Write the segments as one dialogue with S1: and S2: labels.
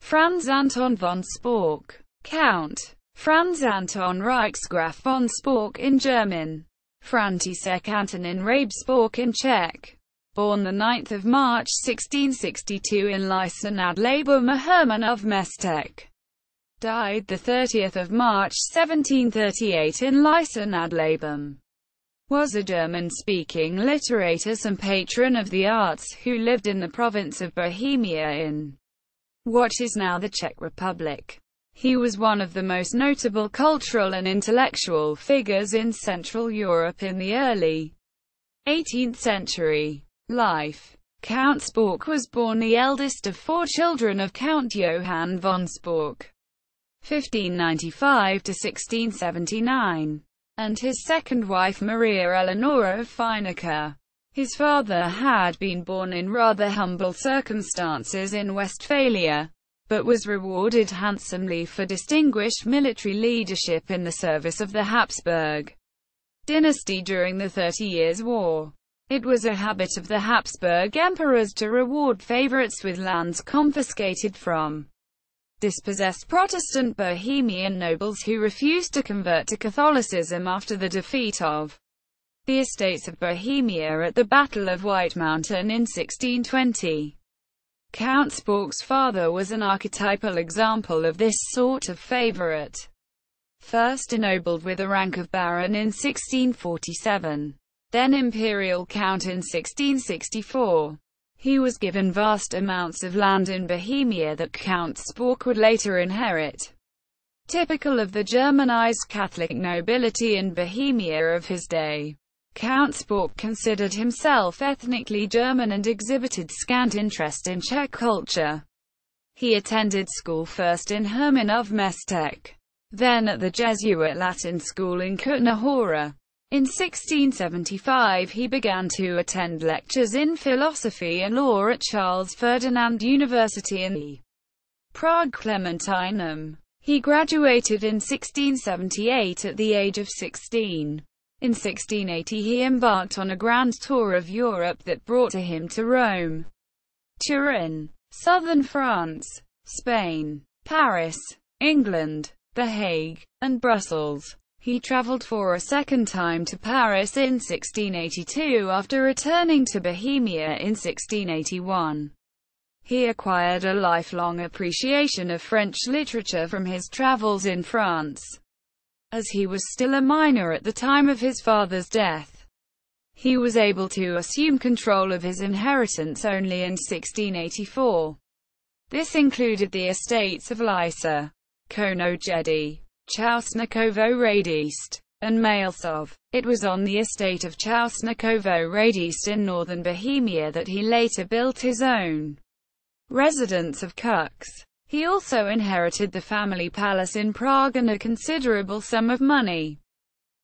S1: Franz Anton von Sporck. Count. Franz Anton Reichsgraf von Sporck in German. František Antonín Sporck in Czech. Born 9 March 1662 in Lysá nad Labem, Heřmanův Městec. Died 30 March 1738 in Lysá nad Labem. Was a German-speaking literatus and patron of the arts, who lived in the province of Bohemia in what is now the Czech Republic. He was one of the most notable cultural and intellectual figures in Central Europe in the early 18th century. Life. Count Sporck was born the eldest of 4 children of Count Johann von Sporck, 1595–1679, and his second wife Maria Eleonora of Fineca. His father had been born in rather humble circumstances in Westphalia, but was rewarded handsomely for distinguished military leadership in the service of the Habsburg dynasty during the 30 Years' War. It was a habit of the Habsburg emperors to reward favorites with lands confiscated from dispossessed Protestant Bohemian nobles who refused to convert to Catholicism after the defeat of the estates of Bohemia at the Battle of White Mountain in 1620. Count Sporck's father was an archetypal example of this sort of favorite. First ennobled with the rank of baron in 1647. Then imperial count in 1664. He was given vast amounts of land in Bohemia that Count Sporck would later inherit. Typical of the Germanized Catholic nobility in Bohemia of his day, Count Sporck considered himself ethnically German and exhibited scant interest in Czech culture. He attended school first in Heřmanův Městec, then at the Jesuit Latin school in Kutná Hora. In 1675 he began to attend lectures in philosophy and law at Charles Ferdinand University in the Prague Clementinum. He graduated in 1678 at the age of 16. In 1680 he embarked on a grand tour of Europe that brought him to Rome, Turin, southern France, Spain, Paris, England, The Hague, and Brussels. He traveled for a second time to Paris in 1682 after returning to Bohemia in 1681. He acquired a lifelong appreciation of French literature from his travels in France. As he was still a minor at the time of his father's death, he was able to assume control of his inheritance only in 1684. This included the estates of Lysá, Konogedy, Částníkovo Hradiště, and Malesov. It was on the estate of Částníkovo Hradiště in northern Bohemia that he later built his own residence of Kux. He also inherited the family palace in Prague and a considerable sum of money.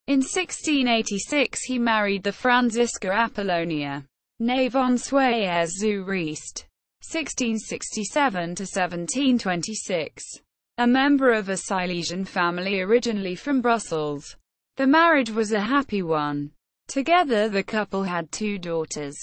S1: In 1686 he married the Franziska Apollonia, née von Swayes zu Riest, 1667–1726. A member of a Silesian family originally from Brussels. The marriage was a happy one. Together the couple had 2 daughters,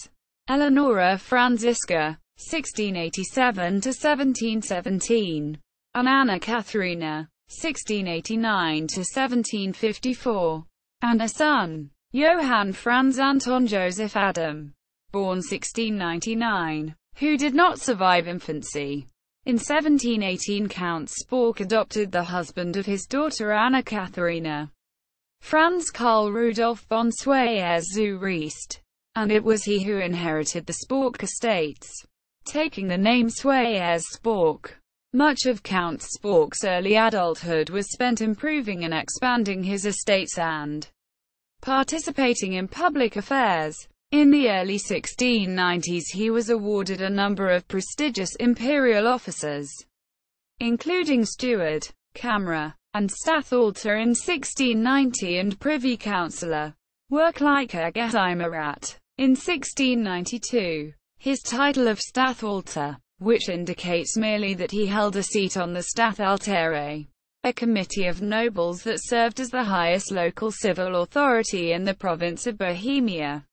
S1: Eleonora Franziska, 1687–1717, and Anna Katharina, 1689–1754, and a son, Johann Franz Anton Joseph Adam, born 1699, who did not survive infancy. In 1718 Count Sporck adopted the husband of his daughter Anna Katharina, Franz Karl Rudolf von Swayes zu Riest, and it was he who inherited the Sporck estates, taking the name Swayes Sporck. Much of Count Sporck's early adulthood was spent improving and expanding his estates and participating in public affairs. In the early 1690s he was awarded a number of prestigious imperial offices, including steward, camera, and Statthalter in 1690 and privy councillor, Werklicher Geheimerat, in 1692. His title of Statthalter, which indicates merely that he held a seat on the Statthaltere, a committee of nobles that served as the highest local civil authority in the province of Bohemia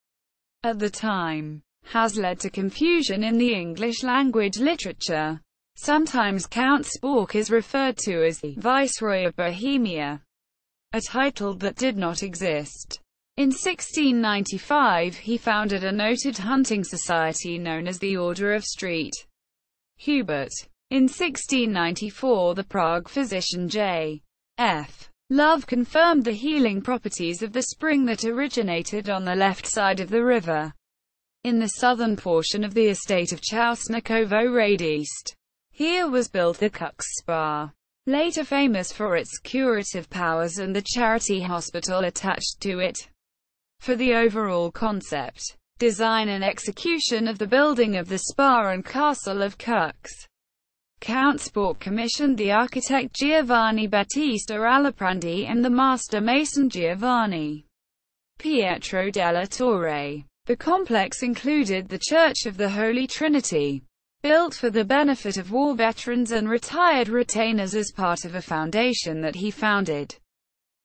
S1: at the time, has led to confusion in the English language literature. Sometimes Count Sporck is referred to as the Viceroy of Bohemia, a title that did not exist. In 1695 he founded a noted hunting society known as the Order of St. Hubert. In 1694 the Prague physician J.F. Love confirmed the healing properties of the spring that originated on the left side of the river, in the southern portion of the estate of Čausnakovo Raid East. Here was built the Kux Spa, later famous for its curative powers, and the charity hospital attached to it. For the overall concept, design and execution of the building of the spa and castle of Kux, Count Sporck commissioned the architect Giovanni Battista Aliprandi and the master mason Giovanni Pietro della Torre. The complex included the Church of the Holy Trinity, built for the benefit of war veterans and retired retainers as part of a foundation that he founded.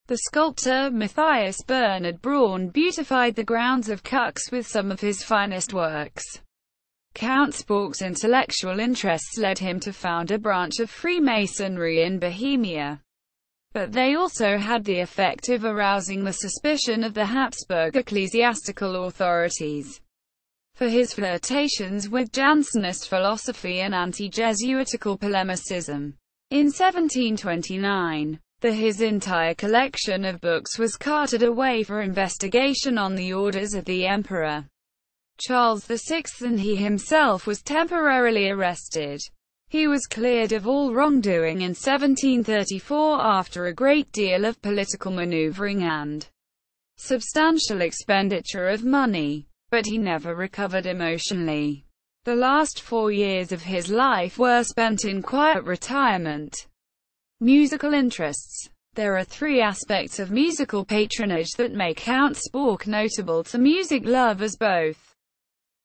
S1: The sculptor Matthias Bernhard Braun beautified the grounds of Kux with some of his finest works. Count Sporck's intellectual interests led him to found a branch of Freemasonry in Bohemia, but they also had the effect of arousing the suspicion of the Habsburg ecclesiastical authorities for his flirtations with Jansenist philosophy and anti-Jesuitical polemicism. In 1729, his entire collection of books was carted away for investigation on the orders of the Emperor Charles VI, and he himself was temporarily arrested. He was cleared of all wrongdoing in 1734 after a great deal of political maneuvering and substantial expenditure of money, but he never recovered emotionally. The last 4 years of his life were spent in quiet retirement. Musical interests. There are 3 aspects of musical patronage that make Count Sporck notable to music lovers both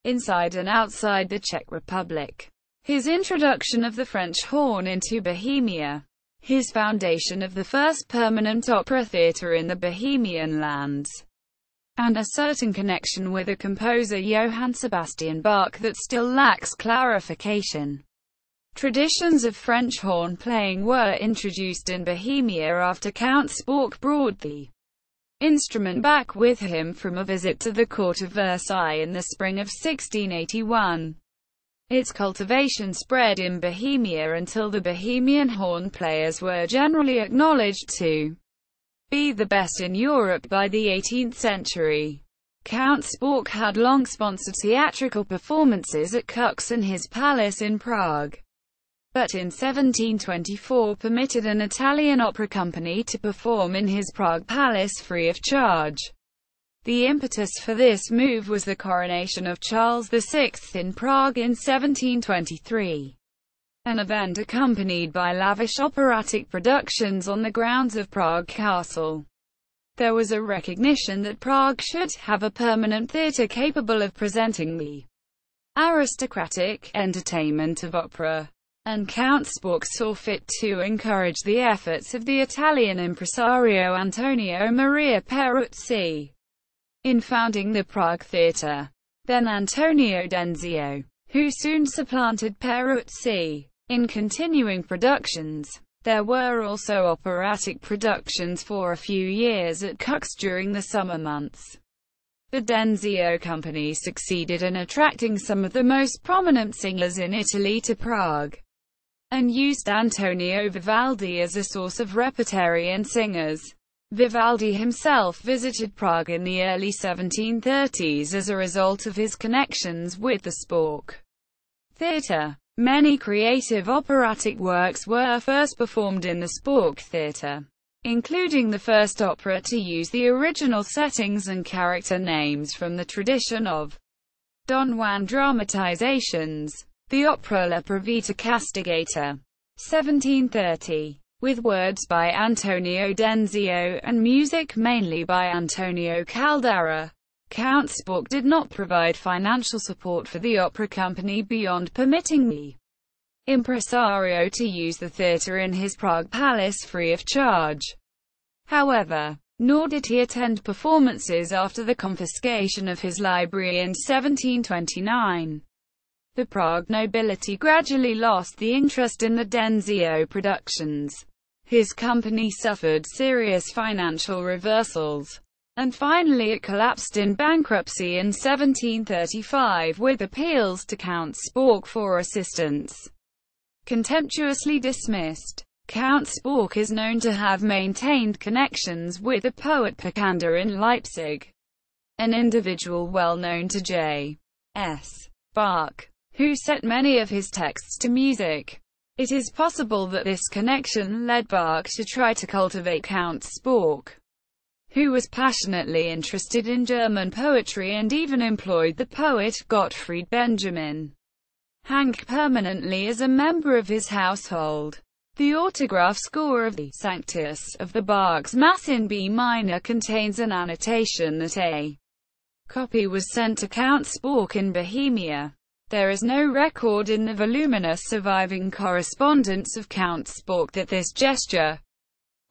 S1: inside and outside the Czech Republic. His introduction of the French horn into Bohemia, his foundation of the first permanent opera theatre in the Bohemian lands, and a certain connection with a composer Johann Sebastian Bach that still lacks clarification. Traditions of French horn playing were introduced in Bohemia after Count Sporck brought the instrument back with him from a visit to the court of Versailles in the spring of 1681. Its cultivation spread in Bohemia until the Bohemian horn players were generally acknowledged to be the best in Europe by the 18th century. Count Sporck had long sponsored theatrical performances at Kux and his palace in Prague, but in 1724 permitted an Italian opera company to perform in his Prague palace free of charge. The impetus for this move was the coronation of Charles VI in Prague in 1723, an event accompanied by lavish operatic productions on the grounds of Prague Castle. There was a recognition that Prague should have a permanent theatre capable of presenting the aristocratic entertainment of opera, and Count Sporck saw fit to encourage the efforts of the Italian impresario Antonio Maria Peruzzi in founding the Prague Theatre. Then Antonio Denzio, who soon supplanted Peruzzi in continuing productions. There were also operatic productions for a few years at Kux during the summer months. The Denzio company succeeded in attracting some of the most prominent singers in Italy to Prague, and used Antonio Vivaldi as a source of repertory and singers. Vivaldi himself visited Prague in the early 1730s as a result of his connections with the Sporck Theatre. Many creative operatic works were first performed in the Sporck Theatre, including the first opera to use the original settings and character names from the tradition of Don Juan dramatizations. The opera La Provita Castigata, 1730, with words by Antonio Denzio and music mainly by Antonio Caldara. Count Sporck did not provide financial support for the opera company beyond permitting the impresario to use the theatre in his Prague palace free of charge. However, nor did he attend performances after the confiscation of his library in 1729. The Prague nobility gradually lost the interest in the Denzio productions. His company suffered serious financial reversals, and finally it collapsed in bankruptcy in 1735 with appeals to Count Sporck for assistance contemptuously dismissed. Count Sporck is known to have maintained connections with the poet Picander in Leipzig, an individual well known to J.S. Bach, who set many of his texts to music. It is possible that this connection led Bach to try to cultivate Count Sporck, who was passionately interested in German poetry and even employed the poet Gottfried Benjamin Hanke permanently as a member of his household. The autograph score of the Sanctus of the Bach's Mass in B minor contains an annotation that a copy was sent to Count Sporck in Bohemia. There is no record in the voluminous surviving correspondence of Count Sporck that this gesture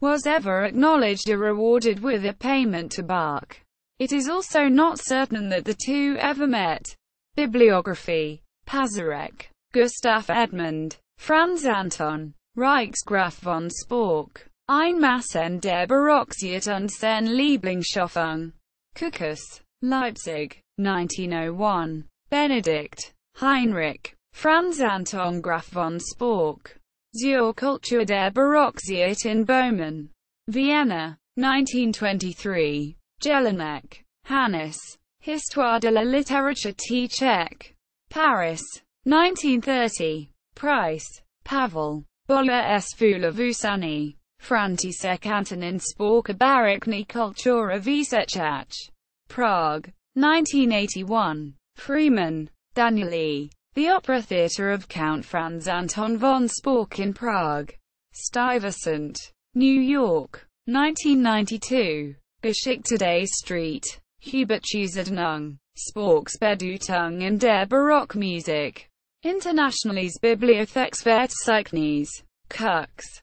S1: was ever acknowledged or rewarded with a payment to Bach. It is also not certain that the two ever met. Bibliography: Pazarek, Gustav Edmund, Franz Anton, Reichsgraf von Sporck, Einmaßen der Barockzeit und seine Lieblingsschaffung. Kukas, Leipzig, 1901. Benedikt, Heinrich, Franz Anton Graf von Sporck. Zur Kultur der Barockzeit in Böhmen. Vienna, 1923. Jelinek, Hannes, Histoire de la littérature tchèque. Paris, 1930. Price, Pavel. Bola s Vulavusani. František Antonín Sporck a Barockní kultura Výsečach. Prague, 1981. Freeman, Daniel E. The Opera Theatre of Count Franz Anton von Sporck in Prague. Stuyvesant, New York, 1992. Geschichte Street. Hubertusordnung. Sporck's Bedeutung in der Barockmusik. Internationales Bibliotheksverzeichnis. Kux.